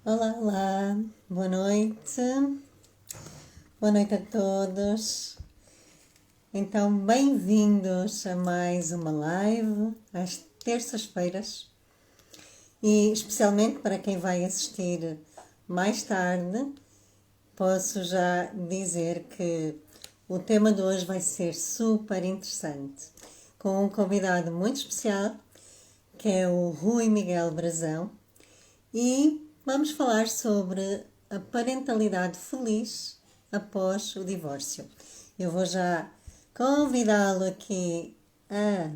Olá, olá, boa noite, boa noite a todos. Então, bem-vindos a mais uma live às terças-feiras e especialmente para quem vai assistir mais tarde, posso já dizer que o tema de hoje vai ser super interessante, com um convidado muito especial, que é o Rui Miguel Brazão, e vamos falar sobre a parentalidade feliz após o divórcio. Eu vou já convidá-lo aqui a.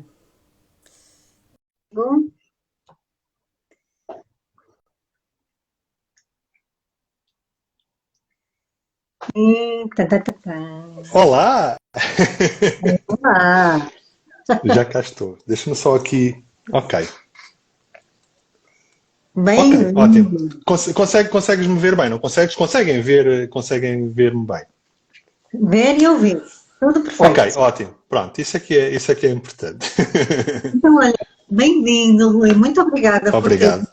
E... Tá, tá, tá, tá. Olá! Olá! Já cá estou. Deixa-me só aqui. Ok. Ok, ótimo. Bem-vindo! Consegues me ver bem? Não consegues? Conseguem ver-me bem. Ver e ouvir. Tudo Ok, perfeito. ótimo. Pronto, isso é que é importante. Então, olha, bem-vindo, Rui. Muito obrigada por ter Obrigado.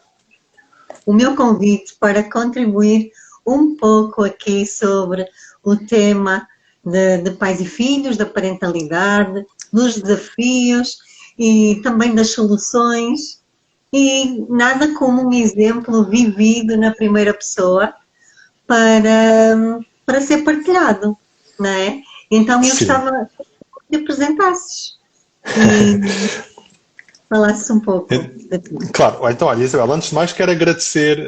o meu convite para contribuir um pouco aqui sobre o tema de pais e filhos, da parentalidade, dos desafios e também das soluções. E nada como um exemplo vivido na primeira pessoa para ser partilhado, não é? Então eu Sim. gostava que te apresentasses e falasses um pouco de ti. Claro, então, olha, Isabel, antes de mais quero agradecer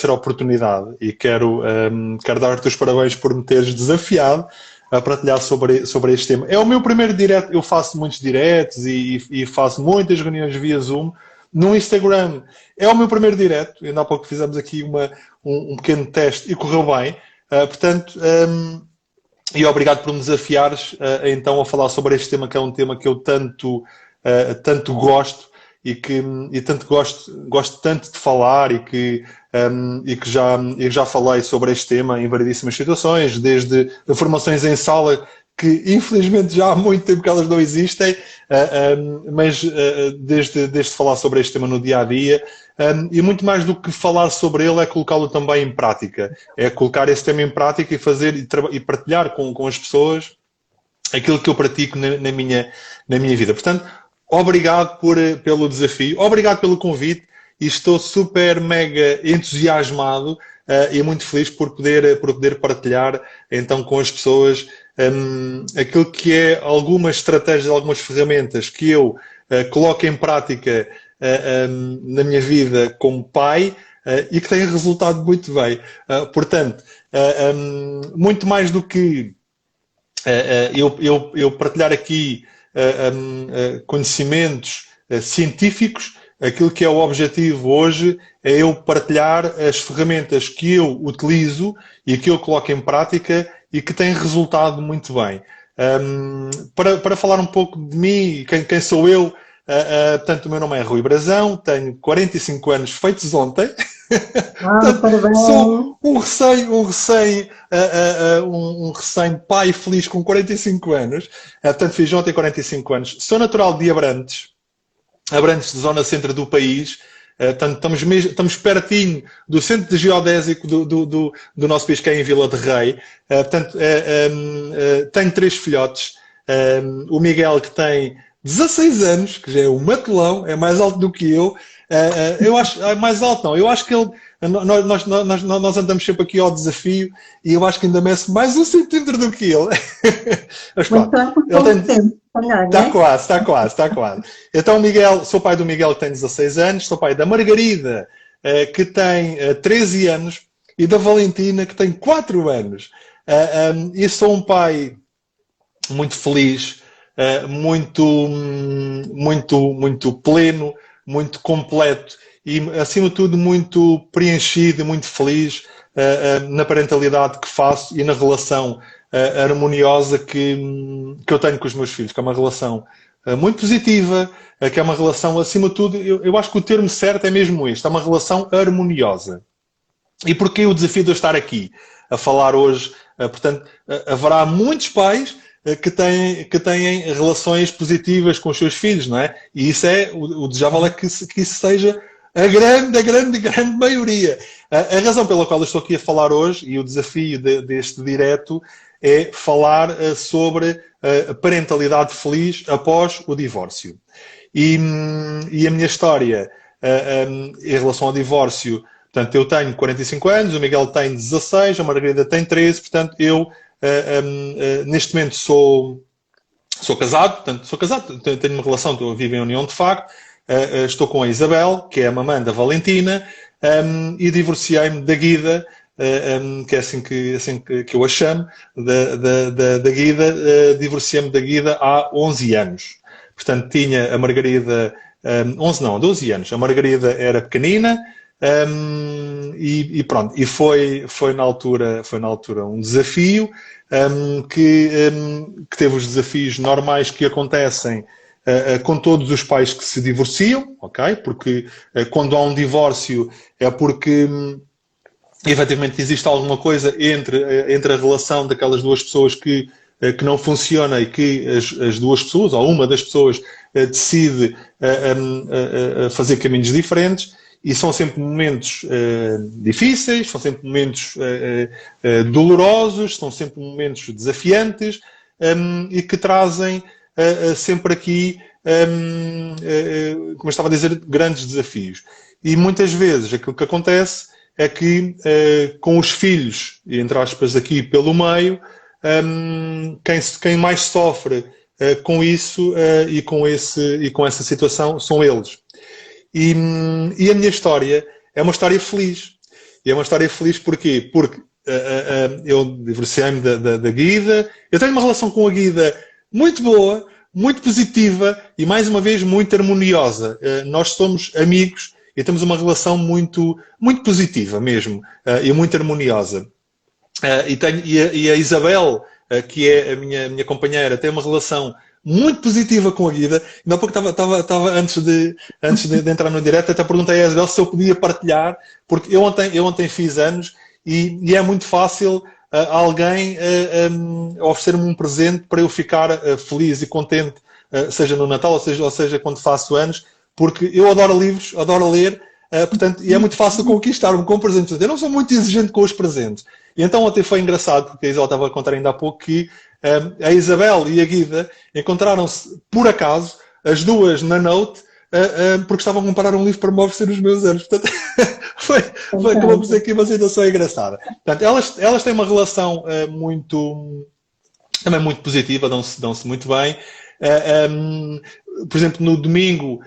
a oportunidade e quero dar-te os parabéns por me teres desafiado a partilhar sobre este tema. É o meu primeiro direto, eu faço muitos diretos e faço muitas reuniões via Zoom no Instagram. É o meu primeiro direto, ainda há pouco fizemos aqui um pequeno teste e correu bem. Portanto, e obrigado por me desafiares então a falar sobre este tema, que é um tema que eu tanto gosto e tanto gosto tanto de falar e que já falei sobre este tema em variedíssimas situações, desde formações em sala, que infelizmente já há muito tempo que elas não existem, mas desde falar sobre este tema no dia a dia, e muito mais do que falar sobre ele é colocá-lo também em prática, é colocar esse tema em prática e fazer e partilhar com as pessoas aquilo que eu pratico na minha vida. Portanto, obrigado pelo desafio, obrigado pelo convite e estou super mega entusiasmado e muito feliz por poder partilhar então com as pessoas aquilo que é algumas estratégias, algumas ferramentas que eu coloco em prática na minha vida como pai e que têm resultado muito bem. Portanto, muito mais do que eu partilhar aqui conhecimentos científicos, aquilo que é o objetivo hoje é eu partilhar as ferramentas que eu utilizo e que eu coloco em prática e que têm resultado muito bem. Para falar um pouco de mim, quem sou eu, portanto, o meu nome é Rui Brazão, tenho 45 anos feitos ontem. Ah, Portanto, parabéns! sou um recém pai feliz com 45 anos. Portanto, fiz ontem 45 anos. Sou natural de Abrantes, de zona centro do país. Portanto, estamos pertinho do centro geodésico do nosso país, que é em Vila de Rei. Portanto, tenho 3 filhotes. O Miguel, que tem 16 anos, que já é um matelão, é mais alto do que eu. Eu acho, mais alto não, eu acho que ele, nós andamos sempre aqui ao desafio e eu acho que ainda mexe mais 1 centímetro do que ele. Mas Muito pronto, ele pouco tem, tempo, se calhar, está né? quase, está quase, está quase. Então, Miguel, sou pai do Miguel, que tem 16 anos, sou pai da Margarida, que tem 13 anos, e da Valentina, que tem 4 anos. E sou um pai muito feliz, muito pleno, muito completo e, acima de tudo, muito preenchido e muito feliz na parentalidade que faço e na relação harmoniosa que eu tenho com os meus filhos, que é uma relação muito positiva, que é uma relação, acima de tudo, eu acho que o termo certo é mesmo este, é uma relação harmoniosa. E porquê o desafio de eu estar aqui a falar hoje? Portanto, haverá muitos pais que têm relações positivas com os seus filhos, não é? E isso o desejável é que isso seja a grande maioria. A razão pela qual eu estou aqui a falar hoje, e o desafio deste direto, é falar sobre a parentalidade feliz após o divórcio. E a minha história em relação ao divórcio, portanto, eu tenho 45 anos, o Miguel tem 16, a Margarida tem 13, portanto, eu neste momento sou casado, portanto, tenho uma relação, vivo em união de facto, estou com a Isabel, que é a mamã da Valentina, e divorciei-me da Guida, que é assim que eu a chamo, da Guida, divorciei-me da Guida há 11 anos. Portanto, tinha a Margarida, 11 não, 12 anos. A Margarida era pequenina, e pronto, e foi na altura um desafio, que teve os desafios normais que acontecem com todos os pais que se divorciam, ok? Porque quando há um divórcio é porque efetivamente existe alguma coisa entre a relação daquelas duas pessoas que não funciona e que as duas pessoas, ou uma das pessoas, decide fazer caminhos diferentes. E são sempre momentos difíceis, são sempre momentos dolorosos, são sempre momentos desafiantes, e que trazem sempre aqui, como eu estava a dizer, grandes desafios. E muitas vezes aquilo que acontece é que com os filhos, entre aspas aqui pelo meio, quem mais sofre com isso e com essa situação são eles. E a minha história é uma história feliz. E é uma história feliz porquê? Porque eu divorciei-me da Guida. Eu tenho uma relação com a Guida muito boa, muito positiva e, mais uma vez, muito harmoniosa. Nós somos amigos e temos uma relação muito, muito positiva mesmo, e muito harmoniosa. E a Isabel, que é a minha companheira, tem uma relação muito positiva com a Guida. Ainda há pouco estava antes de entrar no direto, até perguntei a Isabel se eu podia partilhar, porque eu ontem fiz anos e é muito fácil alguém oferecer-me um presente para eu ficar feliz e contente, seja no Natal ou seja quando faço anos, porque eu adoro livros, adoro ler, portanto, e é muito fácil conquistar-me com presentes. Eu não sou muito exigente com os presentes. E então ontem foi engraçado, porque a Isabel estava a contar ainda há pouco que a Isabel e a Guida encontraram-se, por acaso, as duas na Note, porque estavam a comparar um livro para me oferecer os meus anos. Portanto, acabou por ser aqui uma situação engraçada. Portanto, elas têm uma relação também muito positiva, dão-se muito bem. Por exemplo, no domingo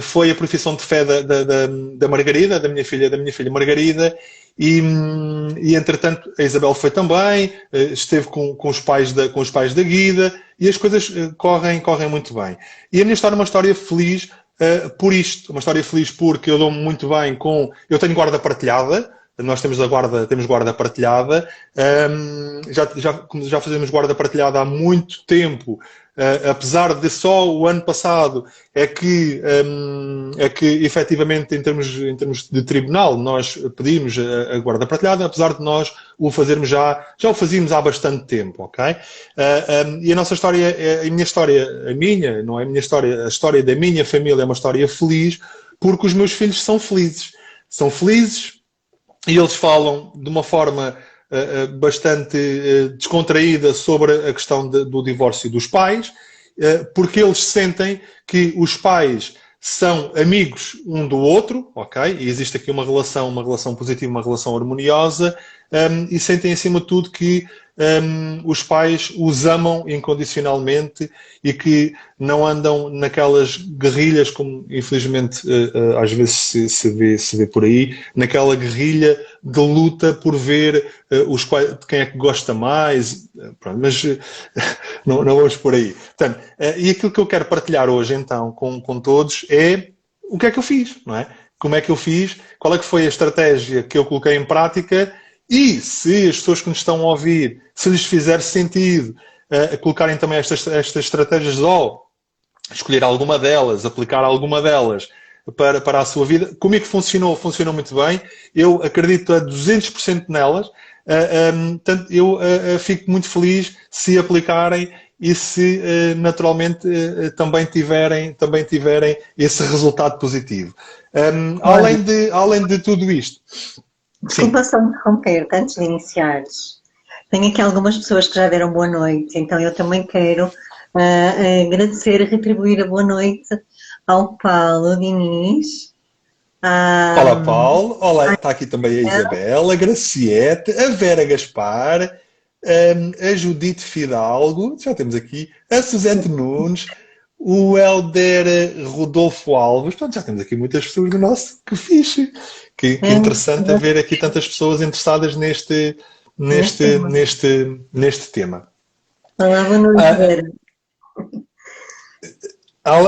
foi a profissão de fé da Margarida, da minha filha Margarida, e entretanto a Isabel foi também, esteve com os pais da Guida, e as coisas correm muito bem. E a minha história é uma história feliz por isto, uma história feliz porque eu dou-me muito bem eu tenho guarda partilhada. Nós temos guarda partilhada, já fazemos guarda partilhada há muito tempo, apesar de só o ano passado é que efetivamente em termos de tribunal nós pedimos a guarda partilhada, apesar de nós o fazermos já o fazíamos há bastante tempo, ok? E a nossa história, não é a minha história, a história da minha família é uma história feliz porque os meus filhos são felizes, e eles falam de uma forma bastante descontraída sobre a questão do divórcio dos pais, porque eles sentem que os pais são amigos um do outro, ok? E existe aqui uma relação positiva, uma relação harmoniosa, e sentem acima de tudo que os pais os amam incondicionalmente e que não andam naquelas guerrilhas, como infelizmente às vezes se vê por aí, naquela guerrilha de luta por ver de quem é que gosta mais. Pronto, mas não vamos por aí. Portanto, e aquilo que eu quero partilhar hoje então com todos é o que é que eu fiz, não é? Como é que eu fiz? Qual é que foi a estratégia que eu coloquei em prática? E se as pessoas que nos estão a ouvir, se lhes fizer sentido colocarem também estas estratégias, ou escolher alguma delas, aplicar alguma delas para a sua vida, comigo funcionou muito bem. Eu acredito a 200% nelas. Portanto, eu fico muito feliz se aplicarem e se naturalmente também tiverem esse resultado positivo. Olha, Além de tudo isto, sim. desculpa só interromper antes de iniciares. Tenho aqui algumas pessoas que já deram boa noite, então eu também quero agradecer e retribuir a boa noite ao Paulo Diniz, à Olá, Paulo. Olá, está aqui também a Isabela, a Graciete, a Vera Gaspar, a Judite Fidalgo, já temos aqui, a Suzete Nunes, o Helder Rodolfo Alves. Portanto, já temos aqui muitas pessoas do nosso. Que fixe! Que interessante ver aqui tantas pessoas interessadas neste tema. Olá, boa noite, Vera.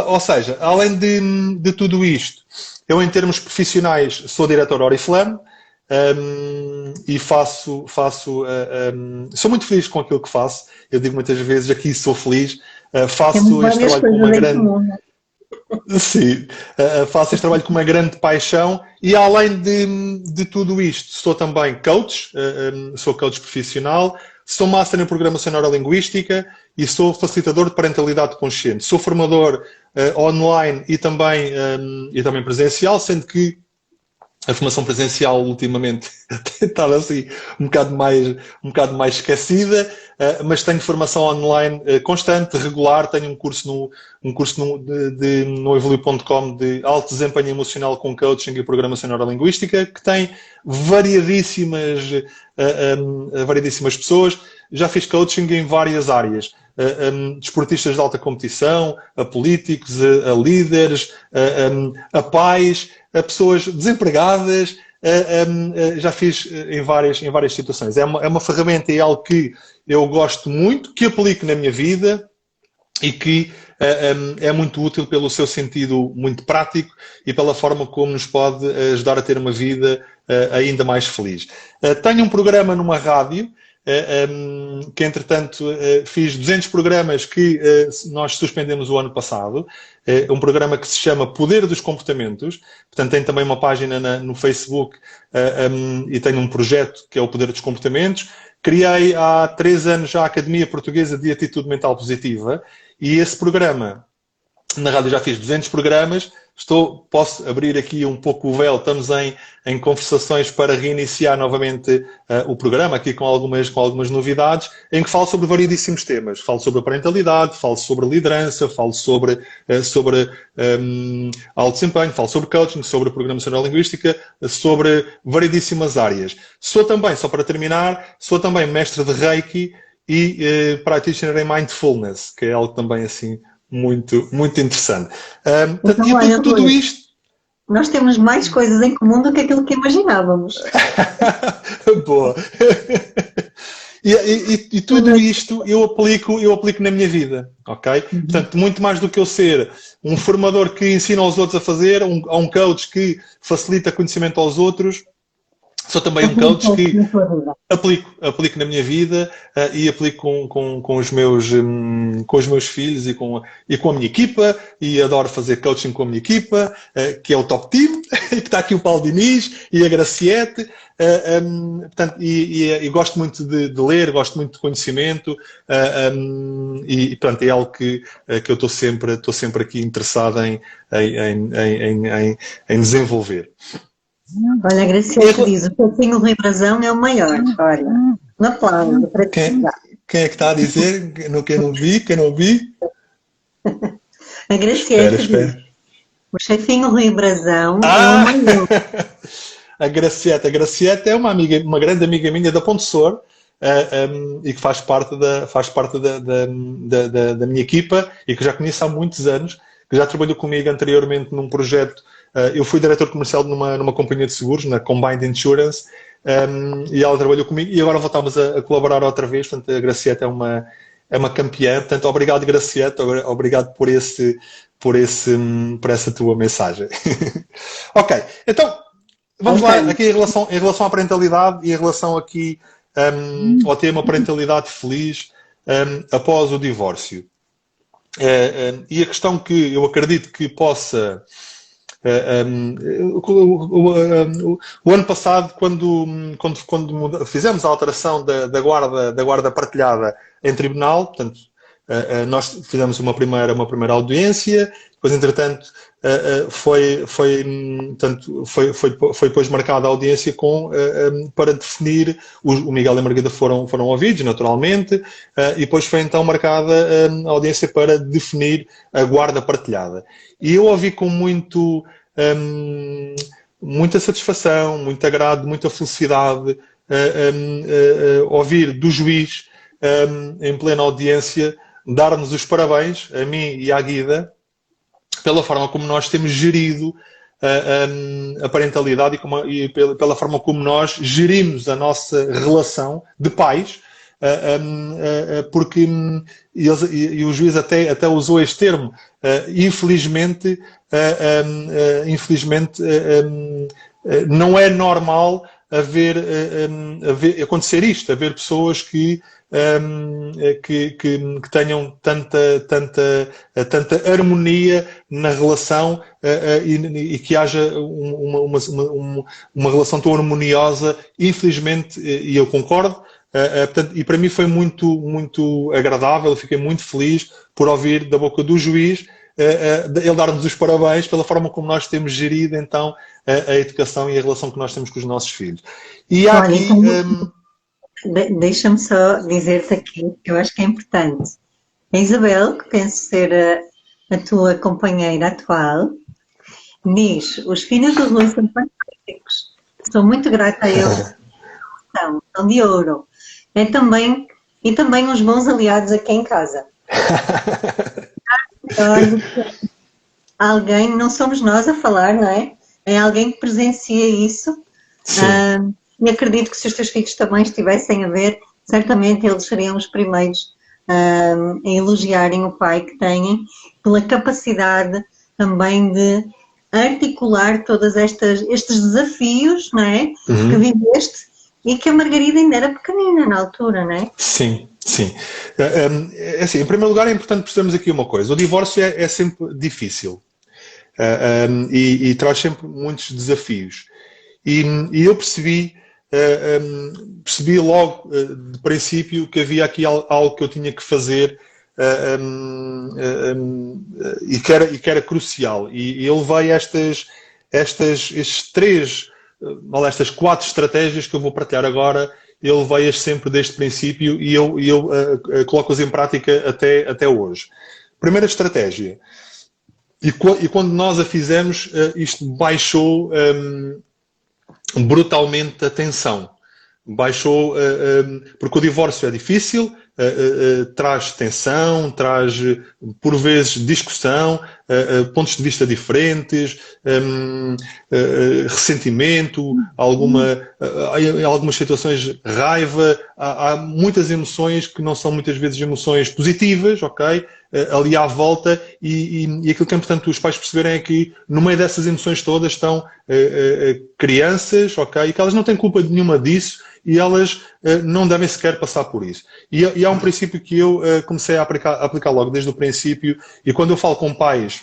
Ou seja, além de tudo isto, eu em termos profissionais sou diretor Oriflame e sou muito feliz com aquilo que faço. Eu digo muitas vezes aqui sou feliz, faço este trabalho com uma grande... Sim, faço este trabalho com uma grande paixão e além de tudo isto, sou também coach, sou coach profissional, sou master em programação neurolinguística e sou facilitador de parentalidade consciente. Sou formador online e também presencial, sendo que a formação presencial ultimamente tem estado assim um bocado mais esquecida, mas tenho formação online constante, regular, tenho um curso no evolui.com de alto desempenho emocional com coaching e programação neurolinguística, que tem variadíssimas pessoas. Já fiz coaching em várias áreas. Desportistas de alta competição, a políticos, a líderes, a pais, a pessoas desempregadas, já fiz em várias situações. É uma ferramenta e algo que eu gosto muito, que aplico na minha vida e que é muito útil pelo seu sentido muito prático e pela forma como nos pode ajudar a ter uma vida ainda mais feliz. Tenho um programa numa rádio que entretanto fiz 200 programas que nós suspendemos o ano passado, um programa que se chama Poder dos Comportamentos, portanto tem também uma página no Facebook e tenho um projeto que é o Poder dos Comportamentos. Criei há 3 anos já a Academia Portuguesa de Atitude Mental Positiva e esse programa, na rádio já fiz 200 programas, posso abrir aqui um pouco o véu, estamos em conversações para reiniciar novamente o programa, aqui com algumas novidades, em que falo sobre variedíssimos temas. Falo sobre a parentalidade, falo sobre liderança, falo sobre alto desempenho, falo sobre coaching, sobre programação neurolinguística, sobre variedíssimas áreas. Sou também, só para terminar, sou também mestre de Reiki e practitioner em Mindfulness, que é algo também assim muito, muito interessante. E tudo isto... Nós temos mais coisas em comum do que aquilo que imaginávamos. Boa. E tudo isto eu aplico na minha vida, ok? Portanto, muito mais do que eu ser um formador que ensina aos outros a fazer, um coach que facilita conhecimento aos outros, sou também um coach que aplico na minha vida e aplico com os meus filhos e com a minha equipa, e adoro fazer coaching com a minha equipa, que é o Top Team, que está aqui o Paulo Diniz e a Graciete, portanto, e gosto muito de ler, gosto muito de conhecimento, e portanto é algo que eu estou sempre aqui interessado em desenvolver. Olha, a Graciela diz, o Peixinho Rui Brasão é o maior. Olha, um aplauso para ti. Quem é que está a dizer? Quem não vi? A Graciela diz, o chefinho Rui Brasão é o maior. A Graciete é uma grande amiga minha da Ponte Sor, e que faz parte da minha equipa e que já conheço há muitos anos, que já trabalhou comigo anteriormente num projeto. Eu fui diretor comercial numa companhia de seguros, na Combined Insurance, e ela trabalhou comigo e agora voltámos a colaborar outra vez. Portanto, a Graciete é uma campeã. Portanto, obrigado, Graciete, obrigado por essa tua mensagem. Ok, então vamos lá aqui em relação à parentalidade e em relação aqui ao tema parentalidade feliz após o divórcio. E a questão que eu acredito que possa... o ano passado, quando fizemos a alteração da guarda partilhada em tribunal, portanto, nós fizemos uma primeira audiência, depois, entretanto, foi depois marcada a audiência para definir, o Miguel e a Margarida foram ouvidos, naturalmente, e depois foi então marcada a audiência para definir a guarda partilhada. E eu ouvi com muita satisfação, muito agrado, muita felicidade, ouvir do juiz, em plena audiência, dar-nos os parabéns, a mim e à Guida, pela forma como nós temos gerido a parentalidade e pela forma como nós gerimos a nossa relação de pais, porque e o juiz até usou este termo, infelizmente, não é normal acontecer isto, haver pessoas que tenham tanta harmonia na relação e que haja uma relação tão harmoniosa, infelizmente, e eu concordo, portanto, e para mim foi muito agradável, eu fiquei muito feliz por ouvir da boca do juiz ele dar-nos os parabéns pela forma como nós temos gerido então a educação e a relação que nós temos com os nossos filhos. E há aqui... Deixa-me só dizer-te aqui que eu acho que é importante. A Isabel, que penso ser a tua companheira atual, diz: os filhos do Rui são fantásticos. Estou muito grata a eles. São de ouro. E também uns bons aliados aqui em casa. Alguém, não somos nós a falar, não é? É alguém que presencia isso. E acredito que se os teus filhos também estivessem a ver, certamente eles seriam os primeiros a elogiarem o pai que têm, pela capacidade também de articular todos estes desafios, não é? Que viveste e que a Margarida ainda era pequenina na altura, não é? Sim. Assim, em primeiro lugar é importante percebermos aqui uma coisa. O divórcio é sempre difícil e traz sempre muitos desafios. E eu percebi logo de princípio que havia aqui algo que eu tinha que fazer e que era crucial. E eu levei estas 4 estratégias que eu vou partilhar agora, eu levei-as sempre desde o princípio e eu coloco-as em prática até hoje. Primeira estratégia, e quando nós a fizemos, isto baixou brutalmente a tensão. Baixou, porque o divórcio é difícil, traz tensão, traz, por vezes, discussão, pontos de vista diferentes, ressentimento, em algumas situações, raiva. Há muitas emoções que não são muitas vezes emoções positivas, ok? Ali à volta, e aquilo que é importante os pais perceberem é que no meio dessas emoções todas estão crianças, ok? E que elas não têm culpa nenhuma disso e elas não devem sequer passar por isso. E há um princípio que eu comecei a aplicar logo desde o princípio, e quando eu falo com pais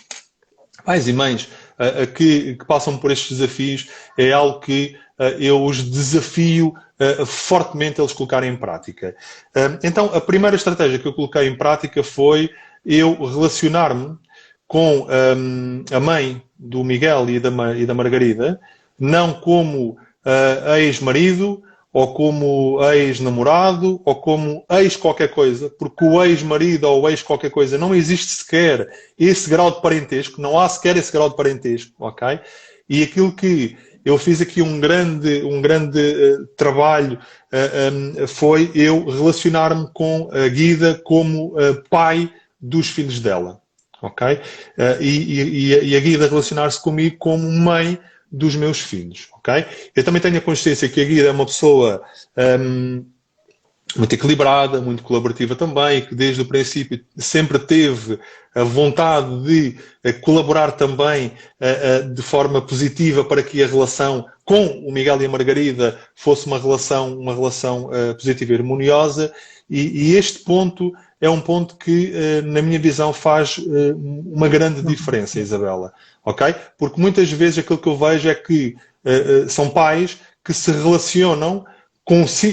e mães que passam por estes desafios, é algo que eu os desafio fortemente a eles colocarem em prática. Então, a primeira estratégia que eu coloquei em prática foi eu relacionar-me com a mãe do Miguel e da Margarida, não como ex-marido, ou como ex-namorado, ou como ex-qualquer coisa, porque o ex-marido ou o ex-qualquer coisa não existe sequer esse grau de parentesco, não há sequer esse grau de parentesco, ok? E aquilo que eu fiz aqui um grande trabalho foi eu relacionar-me com a Guida como pai dos filhos dela, ok? E a Guida relacionar-se comigo como mãe dos meus filhos, ok? Eu também tenho a consciência que a Guida é uma pessoa muito equilibrada, muito colaborativa também, que desde o princípio sempre teve a vontade de colaborar também de forma positiva para que a relação com o Miguel e a Margarida fosse uma relação positiva e harmoniosa, e este ponto é um ponto que, na minha visão, faz uma grande diferença, Isabela, ok? Porque muitas vezes aquilo que eu vejo é que são pais que se relacionam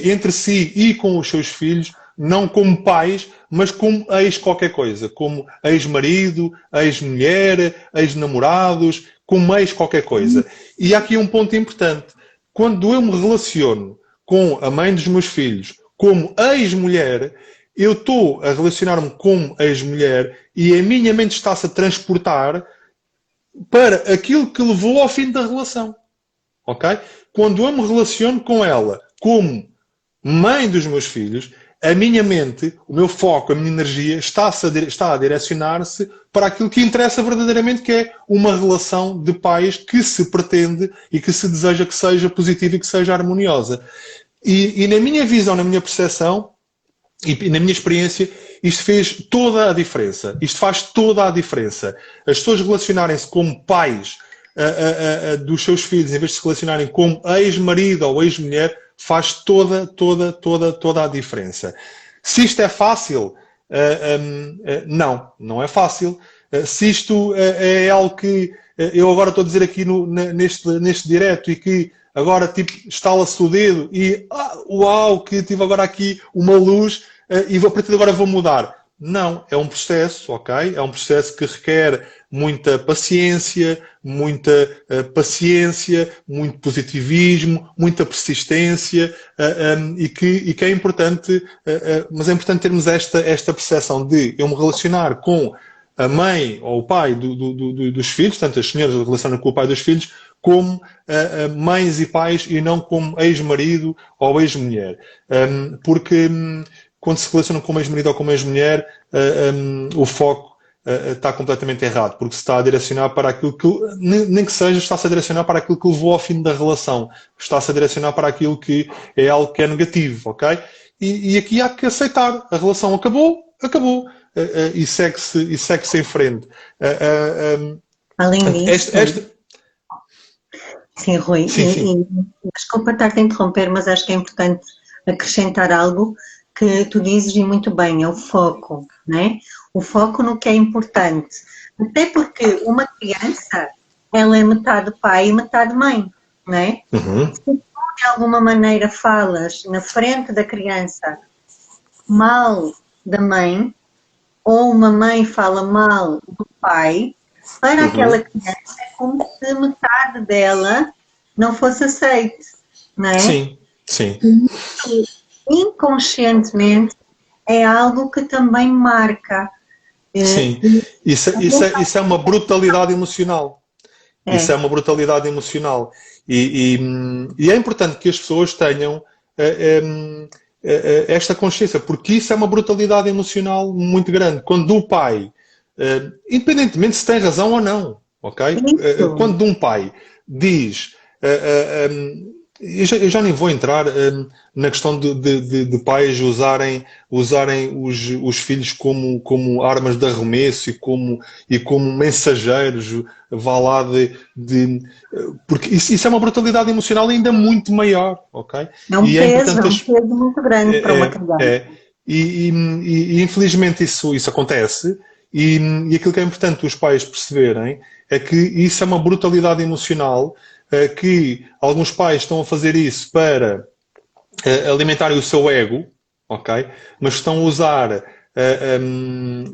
entre si e com os seus filhos não como pais, mas como ex qualquer coisa, como ex-marido, ex-mulher, ex-namorados, como ex qualquer coisa. E há aqui um ponto importante. Quando eu me relaciono com a mãe dos meus filhos como ex-mulher, eu estou a relacionar-me como ex-mulher e a minha mente está-se a transportar para aquilo que levou ao fim da relação. Ok? Quando eu me relaciono com ela como mãe dos meus filhos, a minha mente, o meu foco, a minha energia está a direcionar-se para aquilo que interessa verdadeiramente, que é uma relação de pais que se pretende e que se deseja que seja positiva e que seja harmoniosa. E na minha visão, na minha percepção e na minha experiência, isto fez toda a diferença. Isto faz toda a diferença. As pessoas relacionarem-se como pais dos seus filhos, em vez de se relacionarem como ex-marido ou ex-mulher, faz toda a diferença. Se isto é fácil, não é fácil. Se isto é algo que eu agora estou a dizer aqui neste direto e que agora tipo estala-se o dedo e uau, que tive agora aqui uma luz e a partir de agora vou mudar. Não, é um processo, ok? É um processo que requer muita paciência, muito positivismo, muita persistência e que é importante, mas é importante termos esta percepção de eu me relacionar com a mãe ou o pai dos filhos, tanto as senhoras relacionam com o pai dos filhos, como mães e pais e não como ex-marido ou ex-mulher. Porque quando se relacionam com ex-marido ou com ex-mulher, o foco está completamente errado, porque se está a direcionar para aquilo que, nem que seja, está-se a direcionar para aquilo que levou ao fim da relação, está-se a direcionar para aquilo que é algo que é negativo, ok? E aqui há que aceitar, a relação acabou, e segue-se em frente. Além disso, sim, Rui, sim. Desculpa estar-te a interromper, mas acho que é importante acrescentar algo que tu dizes e muito bem, é o foco, né? O foco no que é importante. Até porque uma criança, ela é metade pai e metade mãe, né? Uhum. Se tu de alguma maneira falas na frente da criança mal da mãe, ou uma mãe fala mal do pai, para aquela criança é como se metade dela não fosse aceite, não é? Sim. E inconscientemente é algo que também marca. Sim, isso é uma brutalidade emocional. Isso é uma brutalidade emocional. E é importante que as pessoas tenham esta consciência, porque isso é uma brutalidade emocional muito grande. Quando o pai, independentemente se tem razão ou não, ok? Quando um pai diz... eu já nem vou entrar na questão de pais usarem os filhos como armas de arremesso e como mensageiros, vá lá porque isso é uma brutalidade emocional ainda muito maior, ok? É um peso muito grande para uma criança. E infelizmente isso acontece e aquilo que é importante os pais perceberem é que isso é uma brutalidade emocional, que alguns pais estão a fazer isso para alimentarem o seu ego, ok? Mas estão a usar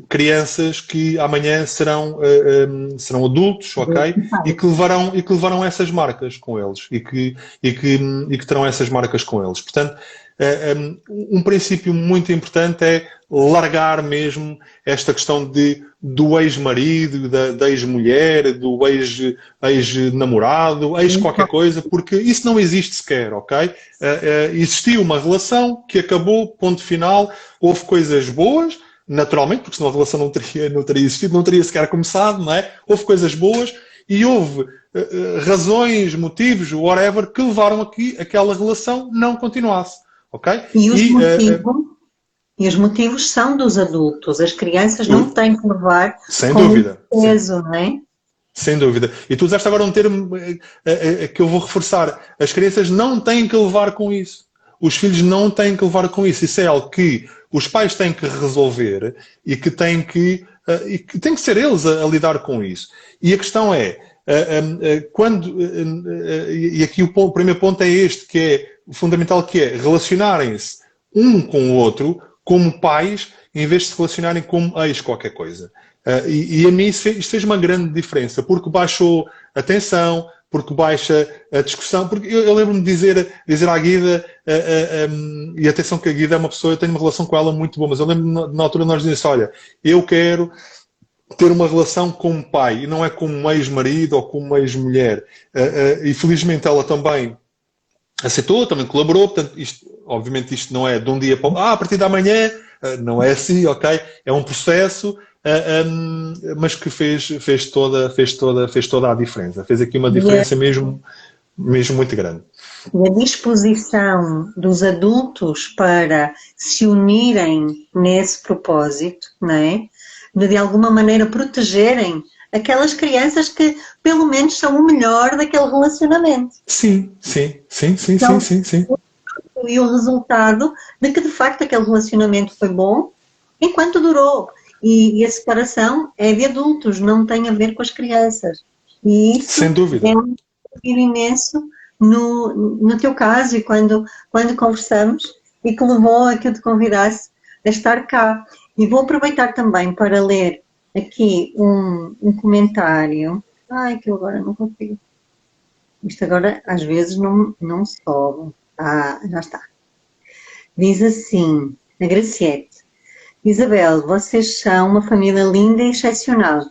crianças que amanhã serão adultos, ok? E que levarão essas marcas com eles e que terão essas marcas com eles. Portanto, um princípio muito importante é largar mesmo esta questão do ex-marido, da ex-mulher, do ex-namorado, ex-qualquer coisa, porque isso não existe sequer, ok? Existiu uma relação que acabou, ponto final, houve coisas boas, naturalmente, porque senão a relação não teria existido, não teria sequer começado, não é? Houve coisas boas e houve razões, motivos, whatever, que levaram a que aquela relação não continuasse, ok? E os motivos são dos adultos. As crianças não têm que levar sem com dúvida, peso, não é? Sem dúvida. E tu usaste agora um termo que eu vou reforçar. As crianças não têm que levar com isso. Os filhos não têm que levar com isso. Isso é algo que os pais têm que resolver e que têm que ser eles a lidar com isso. E a questão é, e aqui o primeiro ponto é este, que é fundamental, que é relacionarem-se um com o outro como pais, em vez de se relacionarem como ex qualquer coisa. E a mim isto fez uma grande diferença, porque baixou a tensão, porque baixa a discussão, porque eu lembro-me de dizer à Guida, e atenção que a Guida é uma pessoa, eu tenho uma relação com ela muito boa, mas eu lembro-me na altura nós dizíamos, olha, eu quero ter uma relação como pai, e não é como um ex-marido ou como ex-mulher. E felizmente ela também aceitou, também colaborou, portanto, obviamente isto não é de um dia para o outro, a partir da manhã, não é assim, ok? É um processo, mas que fez toda a diferença. Fez aqui uma diferença mesmo muito grande. E a disposição dos adultos para se unirem nesse propósito, não é? De alguma maneira protegerem aquelas crianças que pelo menos são o melhor daquele relacionamento. Sim. Então, e o resultado de que de facto aquele relacionamento foi bom enquanto durou. E a separação é de adultos, não tem a ver com as crianças. E isso sem dúvida. É um desafio imenso no teu caso e quando conversamos e que levou a que eu te convidasse a estar cá. E vou aproveitar também para ler aqui um comentário. Ai, que eu agora não consigo. Isto agora às vezes não sobe. Ah, já está. Diz assim, a Graciete. Isabel, vocês são uma família linda e excepcional.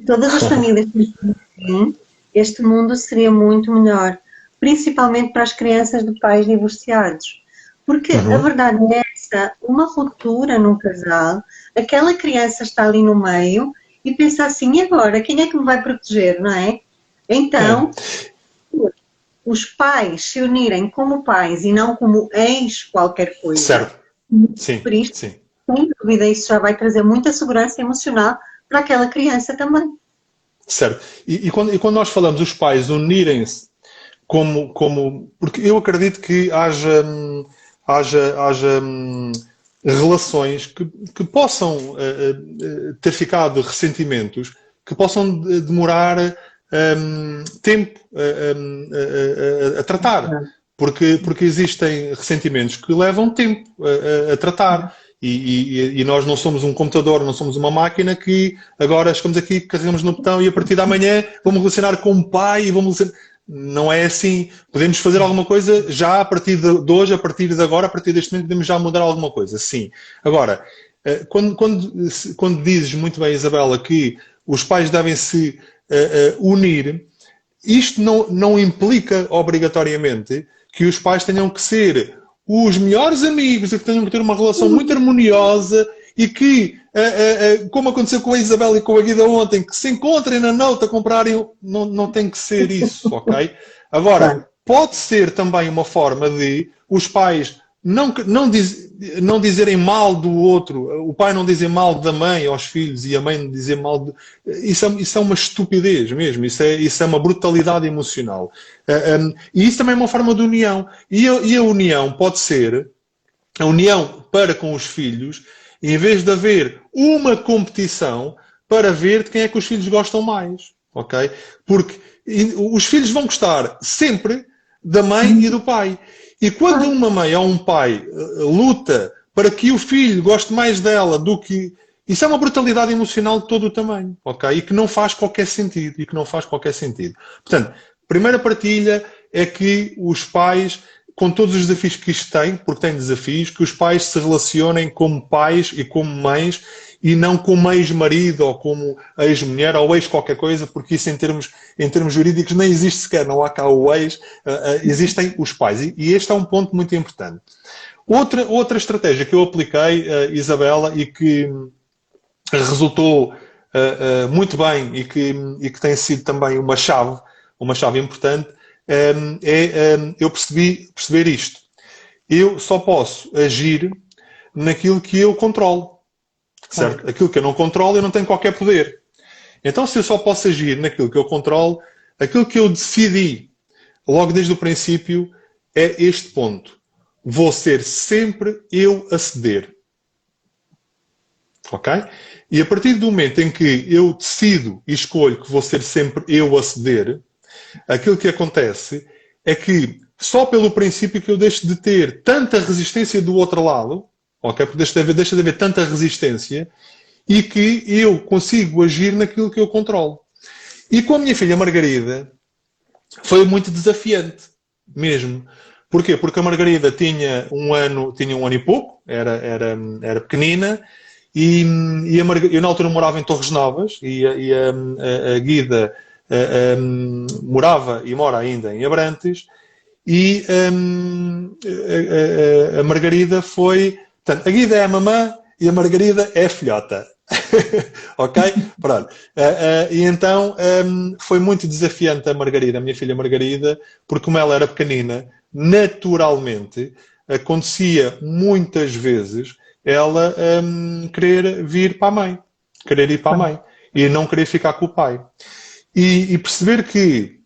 Todas as famílias que assim, este mundo seria muito melhor, principalmente para as crianças de pais divorciados. Porque a verdade é essa, uma ruptura num casal, aquela criança está ali no meio e pensa assim, e agora, quem é que me vai proteger, não é? Então, os pais se unirem como pais e não como ex qualquer coisa. Certo. Sim, por isto, sim. Sem dúvida, isso já vai trazer muita segurança emocional para aquela criança também. Certo. E quando nós falamos os pais unirem-se porque eu acredito que haja relações que possam ter ficado ressentimentos, que possam demorar tempo a tratar. Porque existem ressentimentos que levam tempo a tratar. E nós não somos um computador, não somos uma máquina que agora chegamos aqui, carregamos no botão e a partir da manhã vamos relacionar com o pai e vamos relacionar. Não é assim. Podemos fazer alguma coisa já a partir de hoje, a partir de agora, a partir deste momento podemos já mudar alguma coisa, sim. Agora, quando dizes muito bem, Isabela, que os pais devem se unir, isto não implica obrigatoriamente que os pais tenham que ser os melhores amigos e que tenham que ter uma relação muito harmoniosa e que, como aconteceu com a Isabel e com a Guida ontem, que se encontrem na noite a comprarem, não tem que ser isso, ok? Agora, pode ser também uma forma de os pais não dizerem mal do outro, o pai não dizer mal da mãe aos filhos e a mãe não dizer mal de... Isso é uma estupidez mesmo, isso é uma brutalidade emocional. E isso também é uma forma de união. E a união pode ser a união para com os filhos, em vez de haver uma competição para ver de quem é que os filhos gostam mais, ok? Porque os filhos vão gostar sempre da mãe e do pai. E quando uma mãe ou um pai luta para que o filho goste mais dela do que... Isso é uma brutalidade emocional de todo o tamanho, ok? E que não faz qualquer sentido. Portanto, primeira partilha é que os pais, com todos os desafios que isto tem, porque tem desafios, que os pais se relacionem como pais e como mães e não como ex-marido ou como ex-mulher ou ex qualquer coisa, porque isso em termos jurídicos nem existe sequer, não há cá o ex, existem os pais. E este é um ponto muito importante. Outra estratégia que eu apliquei, Isabela, e que resultou muito bem e que tem sido também uma chave importante, eu perceber isto. Eu só posso agir naquilo que eu controlo. Certo? Aquilo que eu não controlo, eu não tenho qualquer poder. Então, se eu só posso agir naquilo que eu controlo, aquilo que eu decidi logo desde o princípio é este ponto. Vou ser sempre eu a ceder. Ok? E a partir do momento em que eu decido e escolho que vou ser sempre eu a ceder, aquilo que acontece é que só pelo princípio que eu deixo de ter tanta resistência do outro lado, ok? Porque deixa de haver tanta resistência e que eu consigo agir naquilo que eu controlo. E com a minha filha Margarida foi muito desafiante, mesmo. Porquê? Porque a Margarida tinha um ano e pouco, era pequenina, e eu na altura morava em Torres Novas, e a Guida morava e mora ainda em Abrantes, e a Margarida foi... Portanto, a Guida é a mamã e a Margarida é a filhota. Ok? Pronto. E então foi muito desafiante a Margarida, a minha filha Margarida, porque como ela era pequenina, naturalmente acontecia muitas vezes ela querer vir para a mãe, querer ir para a mãe e não querer ficar com o pai. E perceber que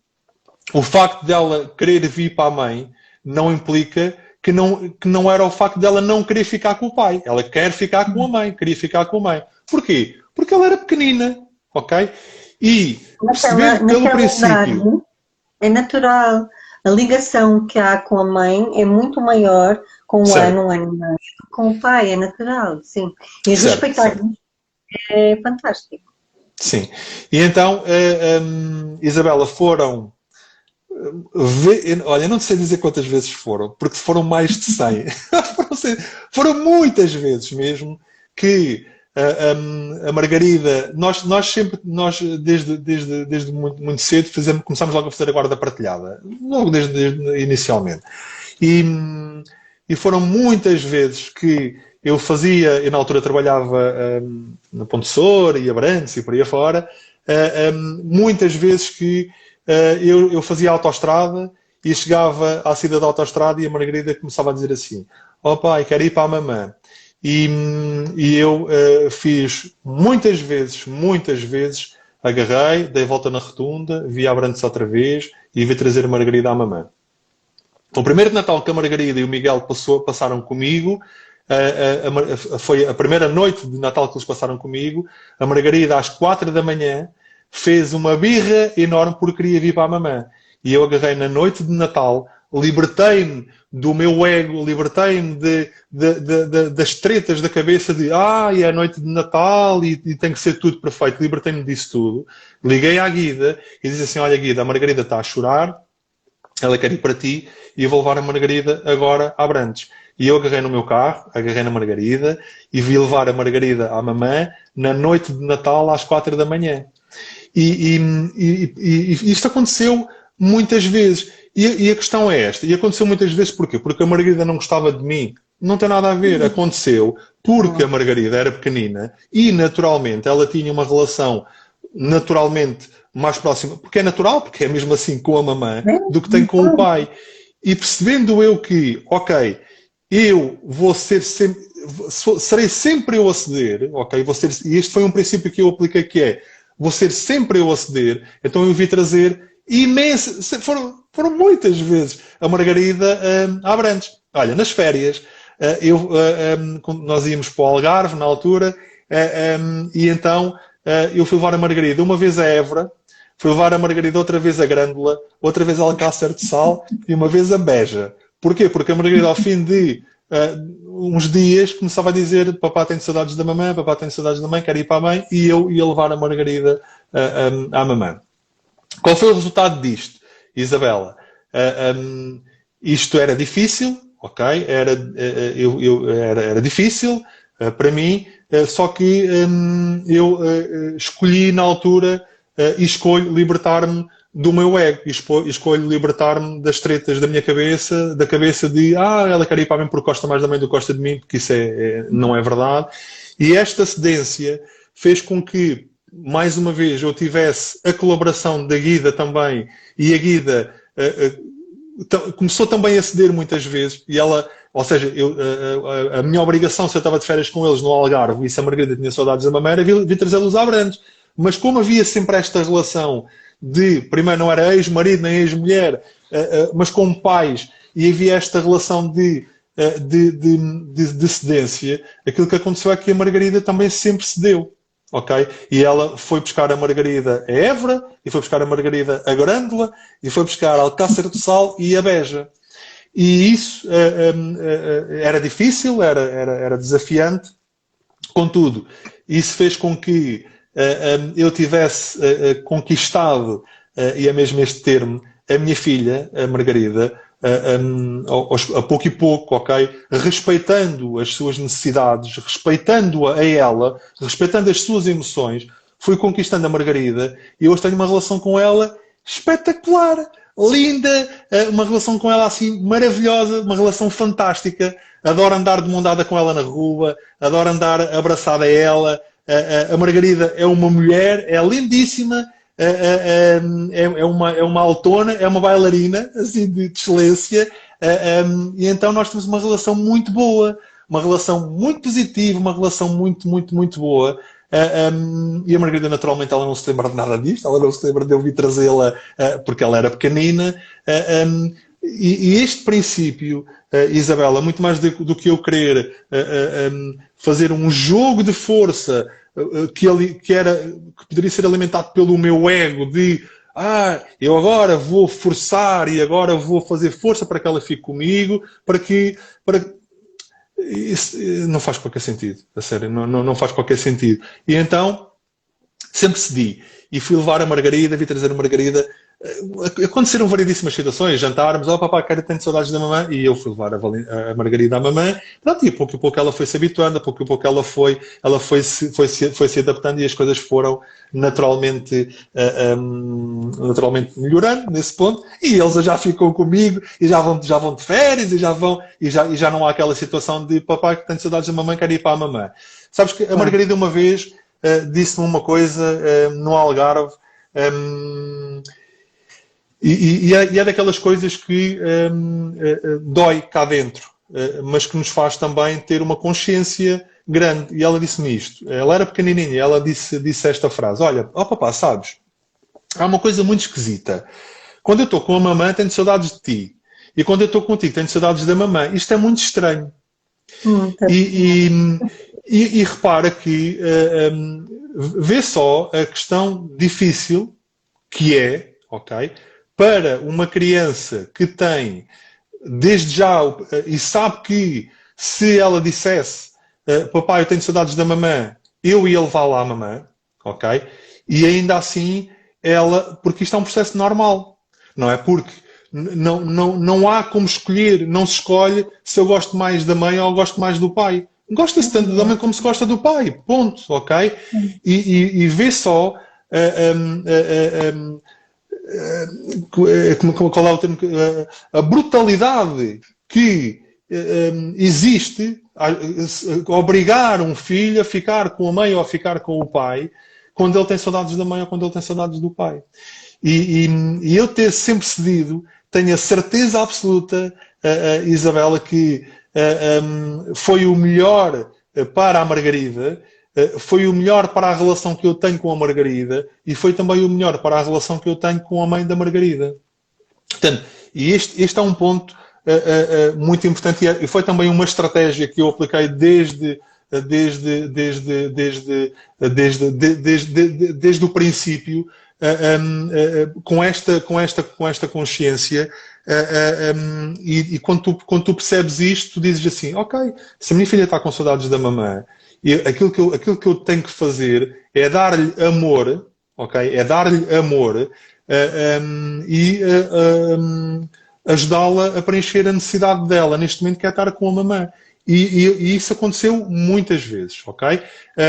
o facto dela querer vir para a mãe não implica que não era o facto dela não querer ficar com o pai. Ela quer ficar com a mãe, queria ficar com a mãe. Porquê? Porque ela era pequenina, ok? E perceber pelo princípio... É natural. A ligação que há com a mãe é muito maior com um ano e meio. Com o pai, é natural, sim. E respeitar-nos é fantástico. Sim. E então, Isabela, foram... Olha, não sei dizer quantas vezes foram, porque foram mais de 100. Foram muitas vezes mesmo que a Margarida, nós desde muito cedo começámos logo a fazer a guarda partilhada, logo desde inicialmente. E foram muitas vezes que eu na altura trabalhava na Ponte Soura e Abrantes e por aí afora, muitas vezes que eu fazia autoestrada e chegava à saída da autoestrada e a Margarida começava a dizer assim: ó pai, quero ir para a mamã. E eu fiz muitas vezes, agarrei, dei volta na rotunda, vi a Abrantes outra vez e vi trazer a Margarida à mamã. O primeiro Natal que a Margarida e o Miguel passaram comigo, foi a primeira noite de Natal que eles passaram comigo, a Margarida às 4 da manhã fez uma birra enorme porque queria vir para a mamã. E eu agarrei na noite de Natal, libertei-me do meu ego, libertei-me das tretas da cabeça de é a noite de Natal e tem que ser tudo perfeito. Libertei-me disso tudo. Liguei à Guida e disse assim: olha Guida, a Margarida está a chorar, ela quer ir para ti e eu vou levar a Margarida agora a Abrantes. E eu agarrei no meu carro, agarrei na Margarida e vi levar a Margarida à mamã na noite de Natal às 4 da manhã. E isto aconteceu muitas vezes. E a questão é esta. E aconteceu muitas vezes porquê? Porque a Margarida não gostava de mim. Não tem nada a ver. Aconteceu porque a Margarida era pequenina e, naturalmente, ela tinha uma relação naturalmente mais próxima. Porque é natural, porque é mesmo assim com a mamã, do que tem com o pai. E percebendo eu que, ok, eu vou ser sempre... Serei sempre eu a ceder, ok? E este foi um princípio que eu apliquei, que é: vou ser sempre eu a ceder. Então eu vi trazer imensas... Foram muitas vezes a Margarida a Abrantes. Olha, nas férias, nós íamos para o Algarve, na altura, e então eu fui levar a Margarida uma vez a Évora, fui levar a Margarida outra vez a Grândola, outra vez a Alcácer de Sal e uma vez a Beja. Porquê? Porque a Margarida, ao fim de uns dias, começava a dizer: papá, tenho saudades da mamãe, papá, tenho saudades da mãe, quero ir para a mãe, e eu ia levar a Margarida à mamãe. Qual foi o resultado disto, Isabela? Isto era difícil, ok? Era difícil para mim, só que eu escolhi na altura e escolho libertar-me do meu ego, escolho libertar-me das tretas da minha cabeça, da cabeça de ela quer ir para mim porque gosta mais da mãe do que gosta de mim, porque isso não é verdade. E esta cedência fez com que, mais uma vez, eu tivesse a colaboração da Guida também, e a Guida começou também a ceder muitas vezes, e ela, ou seja, a minha obrigação, se eu estava de férias com eles no Algarve, e se a Margarida tinha saudades da mamãe, era vir trazê-los a Abrantes. Mas como havia sempre esta relação de, primeiro não era ex-marido nem ex-mulher, mas como pais, e havia esta relação de cedência, aquilo que aconteceu é que a Margarida também sempre cedeu. Ok? E ela foi buscar a Margarida a Évora, e foi buscar a Margarida a Grândola, e foi buscar a Alcácer do Sal e a Beja. E isso era difícil, era desafiante. Contudo, isso fez com que eu tivesse conquistado, e é mesmo este termo, a minha filha, a Margarida, a pouco e pouco, ok? Respeitando as suas necessidades, respeitando-a a ela, respeitando as suas emoções, fui conquistando a Margarida e hoje tenho uma relação com ela espetacular, linda, uma relação com ela assim maravilhosa, uma relação fantástica. Adoro andar de mão dada com ela na rua, adoro andar abraçada a ela. A Margarida é uma mulher, é lindíssima, é uma altona, é uma bailarina assim, de excelência, e então nós temos uma relação muito boa, uma relação muito positiva, uma relação muito, muito, muito boa. E a Margarida, naturalmente, ela não se lembra de nada disto, ela não se lembra de eu vir trazê-la porque ela era pequenina. E este princípio, Isabela, muito mais do que eu querer fazer um jogo de força que poderia ser alimentado pelo meu ego de eu agora vou forçar e agora vou fazer força para que ela fique comigo, isso não faz qualquer sentido, a sério, não faz qualquer sentido. E então, sempre cedi. E fui levar a Margarida, vi trazer a Margarida. Aconteceram variedíssimas situações, jantarmos, papá, quero tanto saudades da mamãe, e eu fui levar a Margarida à mamãe, pronto, e a pouco ela foi se habituando, a pouco ela foi se adaptando e as coisas foram naturalmente melhorando nesse ponto, e eles já ficam comigo, e já vão de férias, e já não há aquela situação de papá, que tanto saudades da mamãe, quero ir para a mamãe. Sabes que a Margarida uma vez disse-me uma coisa no Algarve, e é daquelas coisas que dói cá dentro, mas que nos faz também ter uma consciência grande. E ela disse-me isto. Ela era pequenininha e ela disse esta frase. Olha, papá, sabes, há uma coisa muito esquisita. Quando eu estou com a mamãe, tenho saudades de ti. E quando eu estou contigo, tenho saudades da mamãe. Isto é muito estranho. E repara que vê só a questão difícil que é, ok? Para uma criança que tem, desde já, e sabe que se ela dissesse papai, eu tenho saudades da mamã, eu ia levar lá a mamã, ok? E ainda assim, porque isto é um processo normal, não é? Porque não há como escolher, não se escolhe se eu gosto mais da mãe ou gosto mais do pai. Gosta-se tanto da mãe como se gosta do pai, ponto, ok? E vê só qual é o termo? A brutalidade que existe obrigar um filho a ficar com a mãe ou a ficar com o pai quando ele tem saudades da mãe ou quando ele tem saudades do pai. E eu ter sempre cedido, tenho a certeza absoluta, Isabela, que foi o melhor para a Margarida, foi o melhor para a relação que eu tenho com a Margarida e foi também o melhor para a relação que eu tenho com a mãe da Margarida. Portanto, e este é um ponto muito importante e foi também uma estratégia que eu apliquei desde o princípio, com esta consciência, e quando tu percebes isto, tu dizes assim, ok, se a minha filha está com saudades da mamã, e aquilo que eu tenho que fazer é dar-lhe amor, ok? É dar-lhe amor e ajudá-la a preencher a necessidade dela neste momento, que é estar com a mamã. E isso aconteceu muitas vezes, ok?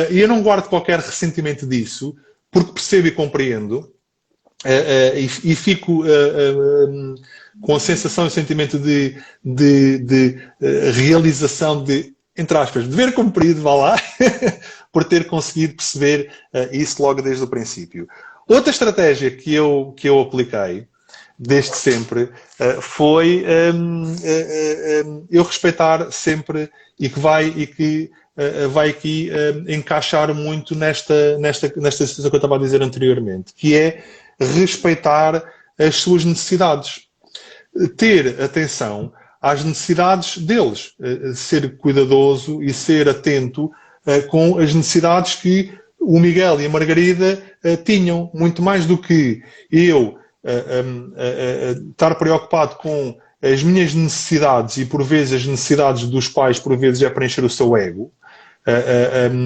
E eu não guardo qualquer ressentimento disso, porque percebo e compreendo, e fico com a sensação e o sentimento de realização de, entre aspas, dever cumprido, vá lá, por ter conseguido perceber isso logo desde o princípio. Outra estratégia que eu apliquei, desde sempre, foi eu respeitar sempre e que vai aqui encaixar muito nesta situação que eu estava a dizer anteriormente, que é respeitar as suas necessidades. Ter atenção às necessidades deles, ser cuidadoso e ser atento com as necessidades que o Miguel e a Margarida tinham, muito mais do que eu estar preocupado com as minhas necessidades, e por vezes as necessidades dos pais, por vezes é preencher o seu ego,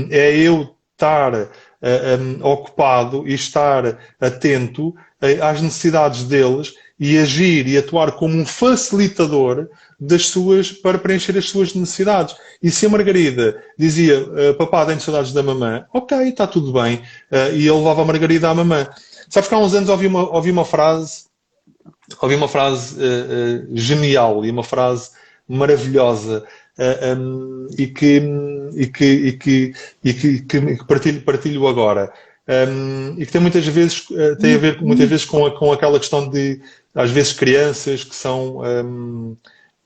é eu estar ocupado e estar atento às necessidades deles e agir e atuar como um facilitador para preencher as suas necessidades. E se a Margarida dizia, papá, tenho saudades da mamã, ok, está tudo bem, e ele levava a Margarida à mamã. Sabes que há uns anos ouvi uma frase genial e uma frase maravilhosa, que partilho agora. E que tem muitas vezes tem a ver muitas vezes com aquela questão de, às vezes, crianças que são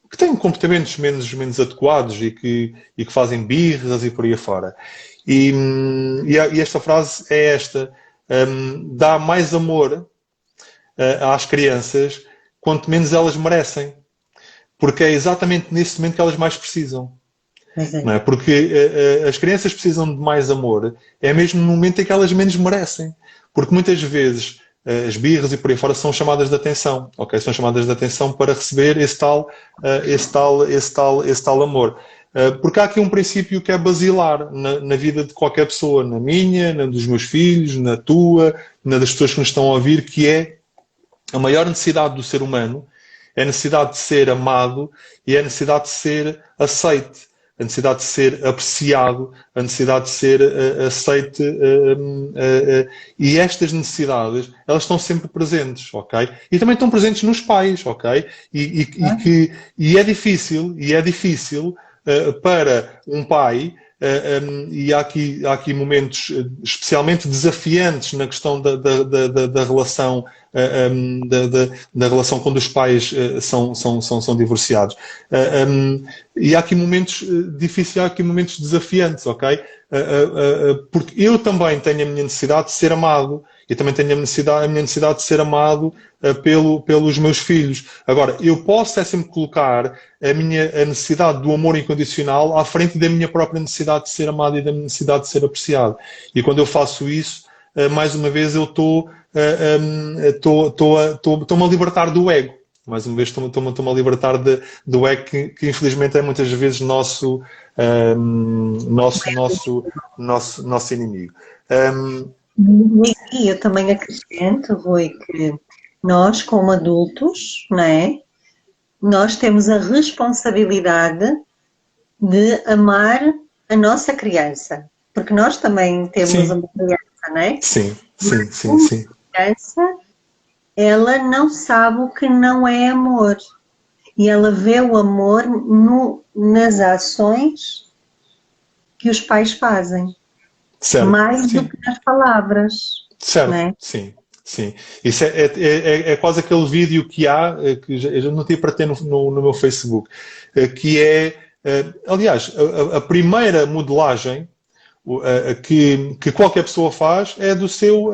que têm comportamentos menos adequados e que fazem birras e por aí afora. E esta frase é esta: dá mais amor às crianças quanto menos elas merecem, porque é exatamente nesse momento que elas mais precisam. Não é? Porque as crianças precisam de mais amor, é mesmo no momento em que elas menos merecem. Porque muitas vezes as birras e por aí fora são chamadas de atenção, ok? São chamadas de atenção para receber esse tal amor. Porque há aqui um princípio que é basilar na vida de qualquer pessoa, na minha, na dos meus filhos, na tua, na das pessoas que nos estão a ouvir, que é a maior necessidade do ser humano é a necessidade de ser amado e é a necessidade de ser aceite, a necessidade de ser apreciado, a necessidade de ser aceite. E estas necessidades, elas estão sempre presentes, ok? E também estão presentes nos pais, ok? E é difícil para um pai, e há aqui momentos especialmente desafiantes na questão da relação da relação quando os pais são divorciados. E há aqui momentos difíceis, há aqui momentos desafiantes, ok? Porque eu também tenho a minha necessidade de ser amado, eu também tenho a minha necessidade de ser amado pelos meus filhos. Agora, eu posso sempre colocar a necessidade do amor incondicional à frente da minha própria necessidade de ser amado e da minha necessidade de ser apreciado. E quando eu faço isso, mais uma vez eu estou-me a libertar do ego. Mais uma vez estou-me a libertar do ego que infelizmente é muitas vezes nosso inimigo. E eu também acrescento, Rui, que nós, como adultos, não é? Nós temos a responsabilidade de amar a nossa criança. Porque nós também temos uma criança, não é? Sim. A criança, ela não sabe o que não é amor. E ela vê o amor nas ações que os pais fazem. Certo, mais do que nas palavras. Certo, não é? Sim. Isso é quase aquele vídeo que há, que eu já não tive para ter no meu Facebook, que é, aliás, a primeira modelagem que qualquer pessoa faz é do seu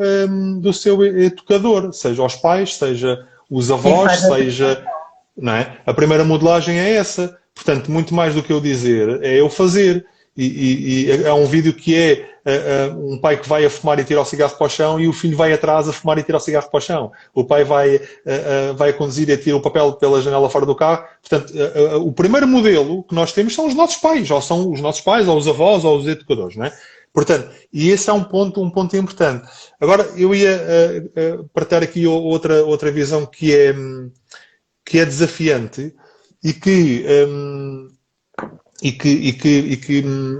educador, seja os pais, seja os avós, seja... Não é? A primeira modelagem é essa. Portanto, muito mais do que eu dizer, é eu fazer. E é um vídeo que é um pai que vai a fumar e tira o cigarro para o chão e o filho vai atrás a fumar e tira o cigarro para o chão. O pai vai a conduzir e tira o papel pela janela fora do carro. Portanto, o primeiro modelo que nós temos são os nossos pais, ou são os nossos pais, ou os avós, ou os educadores, não é? Portanto, e esse é um ponto importante. Agora, eu ia partilhar aqui outra visão que é desafiante e que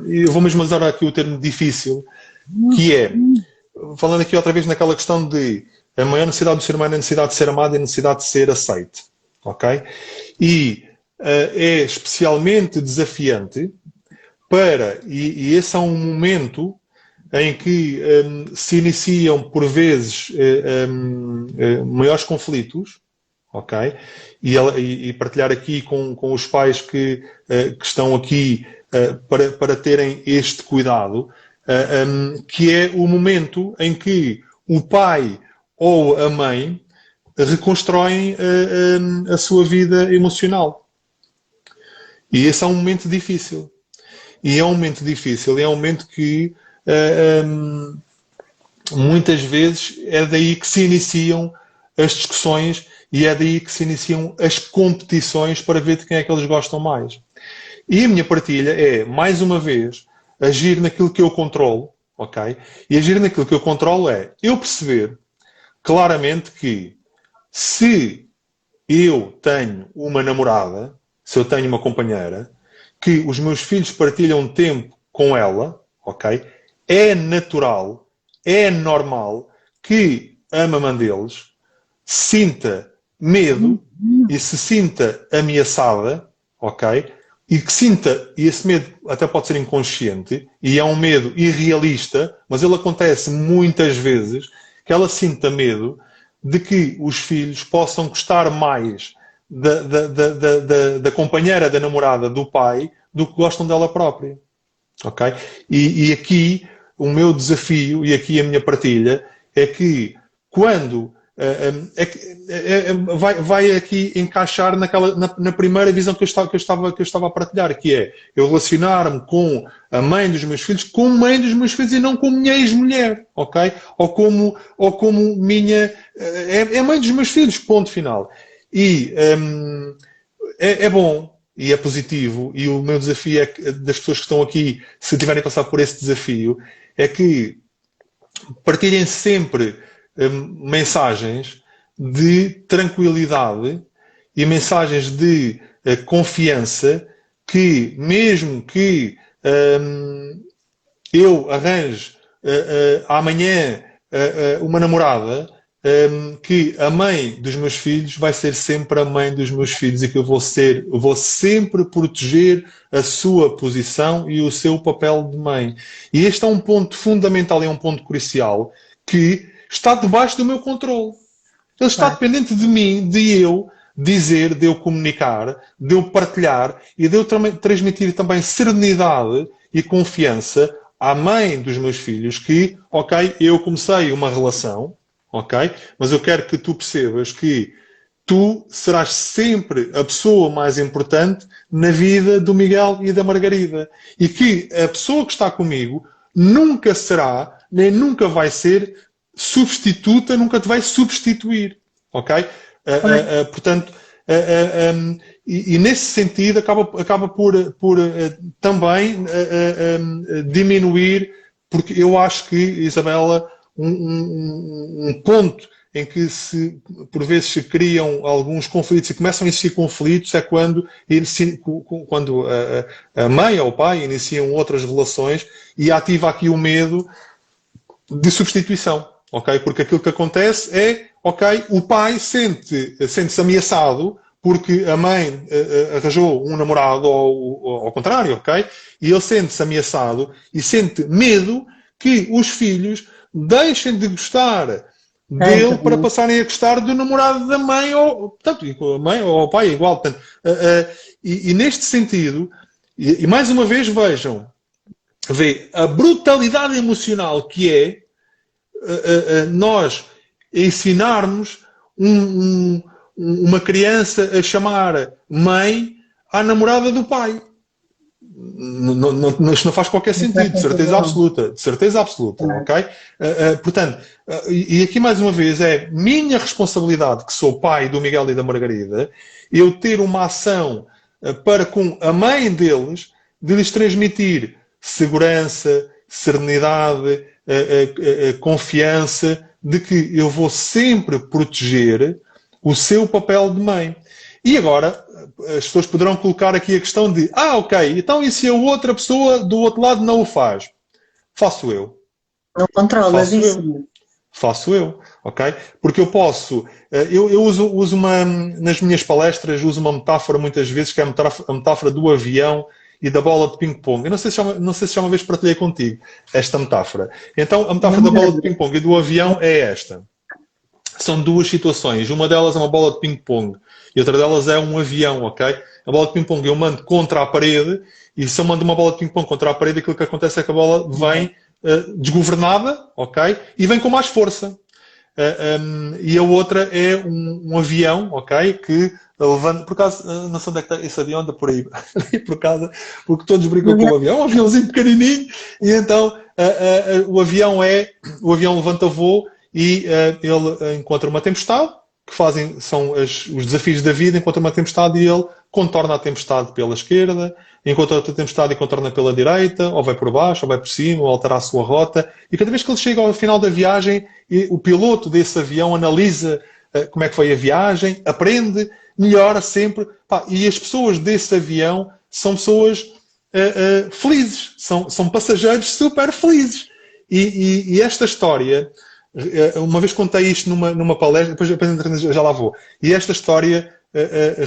eu vou mesmo usar aqui o termo difícil, que é, falando aqui outra vez naquela questão de a maior necessidade do ser humano é a necessidade de ser amado e a necessidade de ser aceite, ok? E é especialmente desafiante e esse é um momento em que se iniciam por vezes maiores conflitos, ok? E partilhar aqui com os pais que estão aqui para terem este cuidado, que é o momento em que o pai ou a mãe reconstroem a sua vida emocional. E esse é um momento difícil. E é um momento difícil, é um momento que muitas vezes é daí que se iniciam as discussões e é daí que se iniciam as competições para ver de quem é que eles gostam mais. E a minha partilha é, mais uma vez, agir naquilo que eu controlo, ok? E agir naquilo que eu controlo é eu perceber claramente que se eu tenho uma namorada, se eu tenho uma companheira, que os meus filhos partilham tempo com ela, ok? É natural, é normal que a mamã deles sinta medo e se sinta ameaçada, ok? E que sinta, e esse medo até pode ser inconsciente, e é um medo irrealista, mas ele acontece muitas vezes, que ela sinta medo de que os filhos possam gostar mais da companheira, da namorada, do pai, do que gostam dela própria. Ok? E aqui o meu desafio, e aqui a minha partilha, é que quando vai aqui encaixar na primeira visão que eu estava a partilhar, que é eu relacionar-me com a mãe dos meus filhos como mãe dos meus filhos e não como minha ex-mulher, ok? Ou como minha... É mãe dos meus filhos, ponto final. E é bom e é positivo, e o meu desafio é que, das pessoas que estão aqui, se tiverem a passar por esse desafio, é que partilhem sempre mensagens de tranquilidade e mensagens de confiança que, mesmo que eu arranje amanhã uma namorada, que a mãe dos meus filhos vai ser sempre a mãe dos meus filhos e que eu vou sempre proteger a sua posição e o seu papel de mãe. E este é um ponto fundamental, é um ponto crucial, que está debaixo do meu controle. Ele está dependente de mim, de eu dizer, de eu comunicar, de eu partilhar e de eu transmitir também serenidade e confiança à mãe dos meus filhos que, ok, eu comecei uma relação, ok, mas eu quero que tu percebas que tu serás sempre a pessoa mais importante na vida do Miguel e da Margarida. E que a pessoa que está comigo nunca será, nem nunca vai ser substituta, nunca te vai substituir. Ok? Portanto, e nesse sentido acaba por também diminuir, porque eu acho que, Isabela, um ponto em que por vezes se criam alguns conflitos e começam a existir conflitos é quando a mãe ou o pai iniciam outras relações e ativa aqui o medo de substituição, ok? Porque aquilo que acontece é, ok, o pai sente-se ameaçado porque a mãe arranjou um namorado ou ao contrário, ok? E ele sente-se ameaçado e sente medo que os filhos deixem de gostar dele para passarem a gostar do namorado da mãe, ou tanto a mãe ou o pai, igual. Portanto, e neste sentido, e mais uma vez vê a brutalidade emocional que é nós ensinarmos uma criança a chamar mãe à namorada do pai. Isto não faz qualquer sentido, de certeza absoluta, ok? Portanto, e aqui mais uma vez é minha responsabilidade, que sou pai do Miguel e da Margarida, eu ter uma ação para com a mãe deles, de lhes transmitir segurança, serenidade, confiança, de que eu vou sempre proteger o seu papel de mãe. E agora, as pessoas poderão colocar aqui a questão de ok, então e se a outra pessoa do outro lado não o faz? Faço eu. Não controlas isso. Faço eu, ok? Porque eu posso... Eu uso nas minhas palestras, uso uma metáfora muitas vezes, que é a metáfora do avião e da bola de ping-pong. Eu não sei se já uma vez partilhei contigo esta metáfora. Então, a metáfora da bola de ping-pong e do avião é esta. São duas situações. Uma delas é uma bola de ping-pong e outra delas é um avião, ok? A bola de ping-pong eu mando contra a parede e se eu mando uma bola de ping-pong contra a parede, aquilo que acontece é que a bola vem desgovernada, ok? E vem com mais força. E a outra é um avião, ok? Que levanta... Por acaso, não sei onde é que está esse avião, anda por aí. Por casa, porque todos brincam com o avião. É um aviãozinho pequenininho e então o avião levanta voo e ele encontra uma tempestade, que fazem, são os desafios da vida, encontra uma tempestade e ele contorna a tempestade pela esquerda, encontra outra tempestade e contorna pela direita, ou vai por baixo, ou vai por cima, ou altera a sua rota. E cada vez que ele chega ao final da viagem, o piloto desse avião analisa como é que foi a viagem, aprende, melhora sempre. Pá, e as pessoas desse avião são pessoas felizes, são passageiros super felizes. E esta história, uma vez contei isto numa palestra, depois já lá vou, e esta história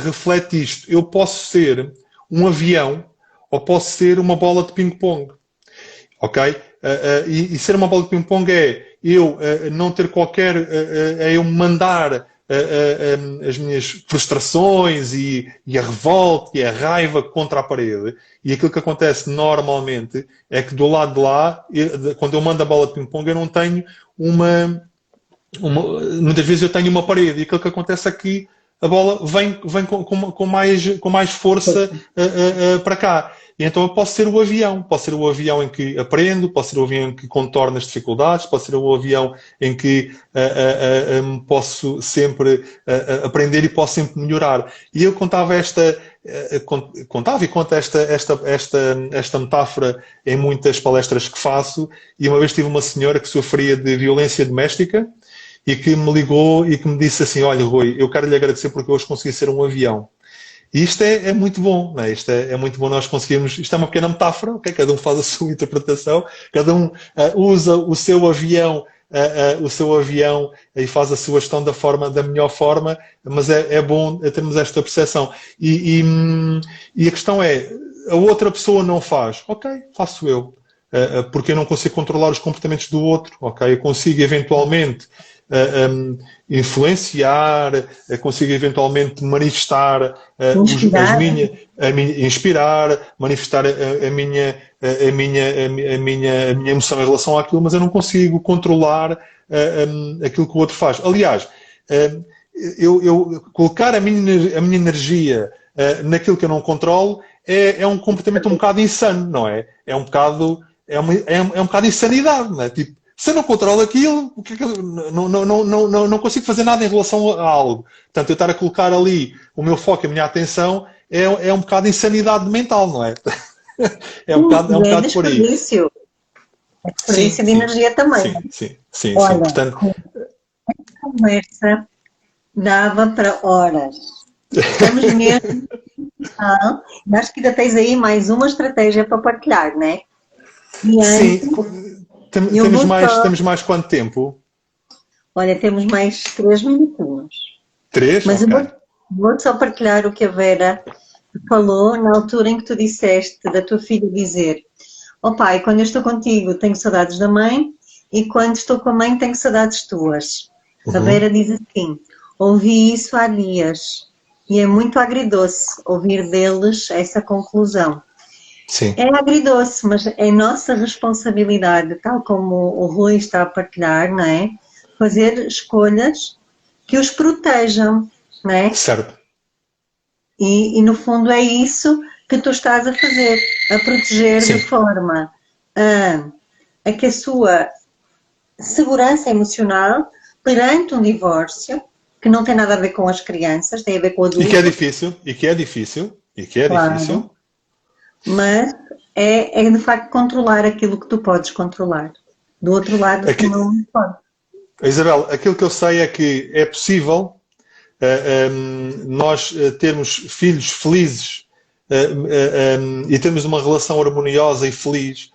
reflete isto. Eu posso ser um avião ou posso ser uma bola de ping-pong. Ok? E ser uma bola de ping-pong é eu não ter qualquer... é eu mandar as minhas frustrações e a revolta e a raiva contra a parede. E aquilo que acontece normalmente é que do lado de lá, quando eu mando a bola de ping-pong, eu não tenho muitas vezes eu tenho uma parede. E aquilo que acontece é que a bola vem com mais força para cá. E então eu posso ser o avião em que aprendo, posso ser o avião em que contorno as dificuldades, posso ser o avião em que posso sempre aprender e posso sempre melhorar. E eu contava e conto esta metáfora em muitas palestras que faço, e uma vez tive uma senhora que sofria de violência doméstica e que me ligou e que me disse assim: olha, Rui, eu quero lhe agradecer porque hoje consegui ser um avião. E isto é muito bom, não é? Isto é muito bom nós conseguirmos... Isto é uma pequena metáfora, okay? Cada um faz a sua interpretação, cada um usa o seu avião e faz a sua gestão da melhor forma, mas é bom termos esta percepção. E a questão é, a outra pessoa não faz, ok, faço eu. Porque eu não consigo controlar os comportamentos do outro, ok? Eu consigo eventualmente influenciar, consigo eventualmente manifestar inspirar, manifestar a minha emoção em relação àquilo, mas eu não consigo controlar aquilo que o outro faz. Aliás, eu colocar a minha energia naquilo que eu não controlo é um comportamento um bocado insano, não é? É um bocado de insanidade, não é? Tipo, se eu não controlo aquilo, não consigo fazer nada em relação a algo. Portanto, eu estar a colocar ali o meu foco, a minha atenção, é um bocado de insanidade mental, não é? É um bocado por aí. Desperdício. É desperdício de energia também. Sim. Olha, Portanto, a conversa dava para horas. Estamos mesmo. Acho que ainda tens aí mais uma estratégia para partilhar, não é? Sim. Temos mais quanto tempo? Olha, temos mais 3 minutinhos. 3? Mas okay. eu vou só partilhar o que a Vera falou na altura em que tu disseste da tua filha dizer: ó pai, quando eu estou contigo tenho saudades da mãe e quando estou com a mãe tenho saudades tuas. A Vera diz assim: ouvi isso há dias e é muito agridoce ouvir deles essa conclusão. Sim. É agridoce, mas é nossa responsabilidade, tal como o Rui está a partilhar, não é? Fazer escolhas que os protejam, não é? Certo. E no fundo é isso que tu estás a fazer, a proteger de forma a que a sua segurança emocional perante um divórcio, que não tem nada a ver com as crianças, tem a ver com o adulto. E que é difícil. Mas é de facto controlar aquilo que tu podes controlar. Do outro lado, tu não pode. Isabel, aquilo que eu sei é que é possível nós termos filhos felizes e termos uma relação harmoniosa e feliz,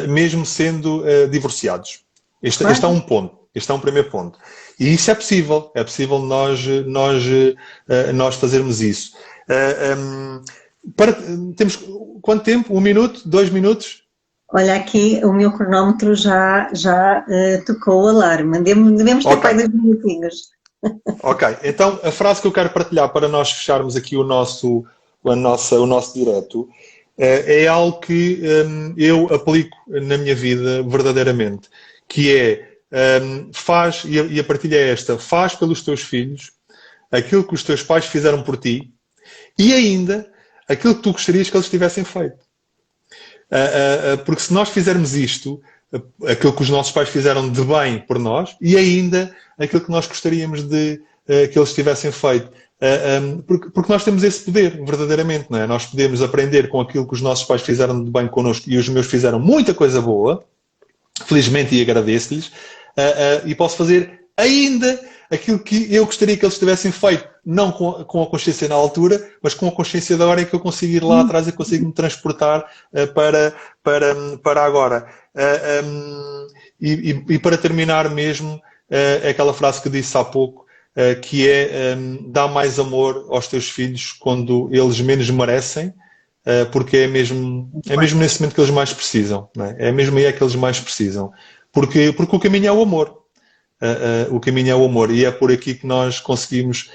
mesmo sendo divorciados. Este é um ponto. Este é um primeiro ponto. E isso é possível. É possível nós fazermos isso. Temos quanto tempo? 1 minuto? 2 minutos? Olha, aqui o meu cronómetro já tocou o alarme. Devemos ter para 2 minutinhos. Ok, então a frase que eu quero partilhar para nós fecharmos aqui o nosso direto é algo que eu aplico na minha vida verdadeiramente, que é e a partilha é esta: faz pelos teus filhos aquilo que os teus pais fizeram por ti e ainda aquilo que tu gostarias que eles tivessem feito. Porque se nós fizermos isto, aquilo que os nossos pais fizeram de bem por nós, e ainda aquilo que nós gostaríamos de que eles tivessem feito. Porque nós temos esse poder, verdadeiramente, não é? Nós podemos aprender com aquilo que os nossos pais fizeram de bem connosco, e os meus fizeram muita coisa boa, felizmente, e agradeço-lhes, e posso fazer ainda aquilo que eu gostaria que eles tivessem feito, não com a consciência na altura, mas com a consciência da hora em que eu consigo ir lá atrás e consigo me transportar para agora. E para terminar mesmo, aquela frase que disse há pouco, que é dá mais amor aos teus filhos quando eles menos merecem, porque é mesmo nesse momento que eles mais precisam, não é? É mesmo aí que eles mais precisam, porque o caminho é o amor. O caminho é o amor, e é por aqui que nós conseguimos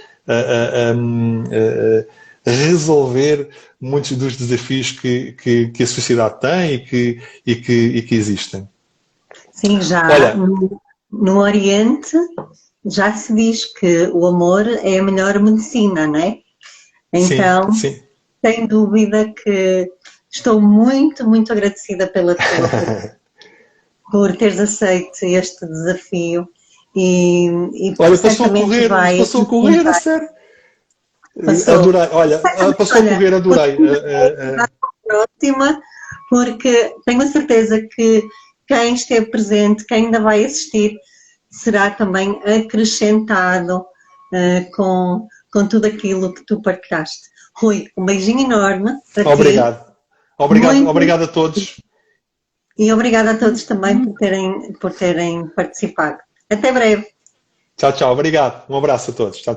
resolver muitos dos desafios que a sociedade tem e que existem. Sim, já Olha, no Oriente já se diz que o amor é a melhor medicina, não é? Então, sim. sem dúvida que estou muito, muito agradecida pela tua por teres aceito este desafio e olha, passou a correr, a sério. Adorei, olha, passou a correr, adorei. Próxima, porque tenho a certeza que quem esteve presente, quem ainda vai assistir, será também acrescentado com tudo aquilo que tu partilhaste. Rui, um beijinho enorme para ti. Obrigado a todos. E obrigada a todos também por terem participado. Até breve. Tchau, obrigado. Um abraço a todos. Tchau.